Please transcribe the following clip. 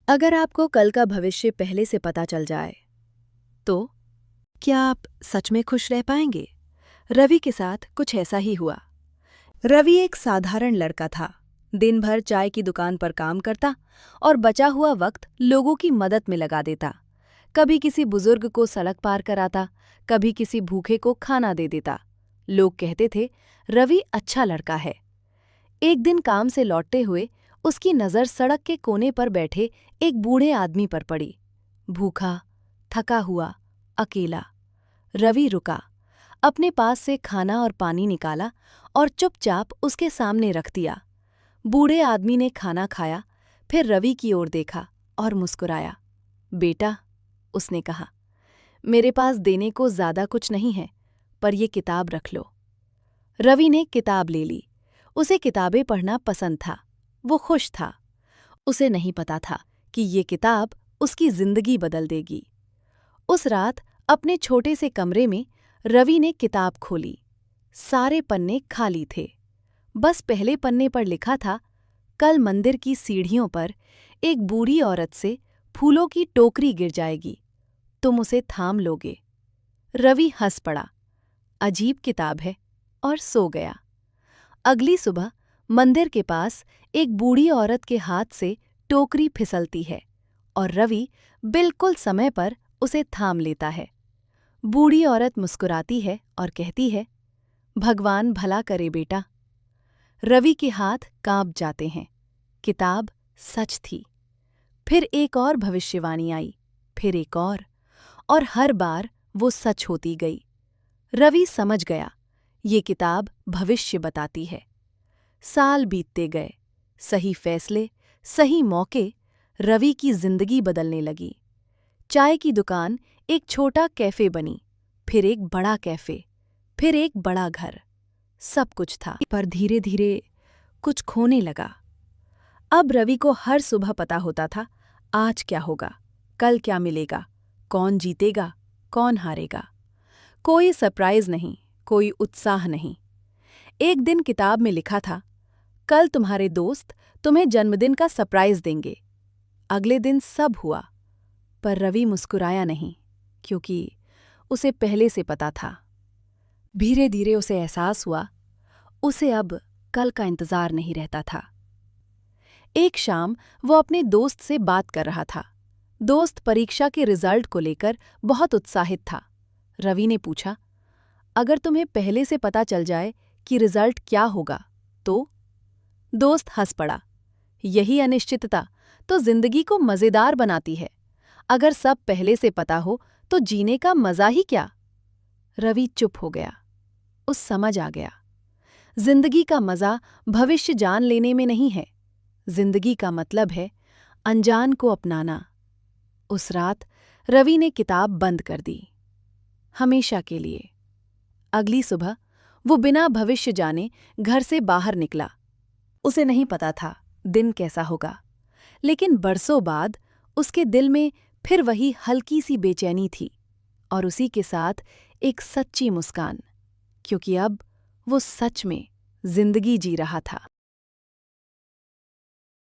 अगर आपको कल का भविष्य पहले से पता चल जाए, तो क्या आप सच में खुश रह पाएंगे? रवि के साथ कुछ ऐसा ही हुआ। रवि एक साधारण लड़का था। दिन भर चाय की दुकान पर काम करता और बचा हुआ वक्त लोगों की मदद में लगा देता। कभी किसी बुजुर्ग को सड़क पार कराता, कभी किसी भूखे को खाना दे देता। लोग कहते थे, रवि अच्छा लड़का है। एक दिन काम से लौटते हुए उसकी नज़र सड़क के कोने पर बैठे एक बूढ़े आदमी पर पड़ी। भूखा, थका हुआ, अकेला। रवि रुका, अपने पास से खाना और पानी निकाला और चुपचाप उसके सामने रख दिया। बूढ़े आदमी ने खाना खाया, फिर रवि की ओर देखा और मुस्कुराया। बेटा, उसने कहा, मेरे पास देने को ज्यादा कुछ नहीं है, पर ये किताब रख लो। रवि ने किताब ले ली। उसे किताबें पढ़ना पसंद था। वो खुश था। उसे नहीं पता था कि ये किताब उसकी जिंदगी बदल देगी। उस रात अपने छोटे से कमरे में रवि ने किताब खोली। सारे पन्ने खाली थे। बस पहले पन्ने पर लिखा था, कल मंदिर की सीढ़ियों पर एक बूढ़ी औरत से फूलों की टोकरी गिर जाएगी, तुम उसे थाम लोगे। रवि हंस पड़ा, अजीब किताब है, और सो गया। अगली सुबह मंदिर के पास एक बूढ़ी औरत के हाथ से टोकरी फिसलती है और रवि बिल्कुल समय पर उसे थाम लेता है। बूढ़ी औरत मुस्कुराती है और कहती है, भगवान भला करे बेटा। रवि के हाथ कांप जाते हैं। किताब सच थी। फिर एक और भविष्यवाणी आई, फिर एक और हर बार वो सच होती गई। रवि समझ गया, ये किताब भविष्य बताती है। साल बीतते गए, सही फैसले, सही मौके, रवि की जिंदगी बदलने लगी। चाय की दुकान एक छोटा कैफे बनी, फिर एक बड़ा कैफे, फिर एक बड़ा घर। सब कुछ था, पर धीरे धीरे कुछ खोने लगा। अब रवि को हर सुबह पता होता था, आज क्या होगा, कल क्या मिलेगा, कौन जीतेगा, कौन हारेगा। कोई सरप्राइज नहीं, कोई उत्साह नहीं। एक दिन किताब में लिखा था, कल तुम्हारे दोस्त तुम्हें जन्मदिन का सरप्राइज देंगे। अगले दिन सब हुआ, पर रवि मुस्कुराया नहीं, क्योंकि उसे पहले से पता था। धीरे धीरे उसे एहसास हुआ, उसे अब कल का इंतजार नहीं रहता था। एक शाम वो अपने दोस्त से बात कर रहा था। दोस्त परीक्षा के रिजल्ट को लेकर बहुत उत्साहित था। रवि ने पूछा, अगर तुम्हें पहले से पता चल जाए कि रिजल्ट क्या होगा, तो? दोस्त हंस पड़ा, यही अनिश्चितता तो जिंदगी को मजेदार बनाती है। अगर सब पहले से पता हो तो जीने का मजा ही क्या। रवि चुप हो गया। उस समझ आ गया, जिंदगी का मजा भविष्य जान लेने में नहीं है। जिंदगी का मतलब है अनजान को अपनाना। उस रात रवि ने किताब बंद कर दी, हमेशा के लिए। अगली सुबह वो बिना भविष्य जाने घर से बाहर निकला। उसे नहीं पता था दिन कैसा होगा, लेकिन बरसों बाद उसके दिल में फिर वही हल्की सी बेचैनी थी, और उसी के साथ एक सच्ची मुस्कान, क्योंकि अब वो सच में जिंदगी जी रहा था।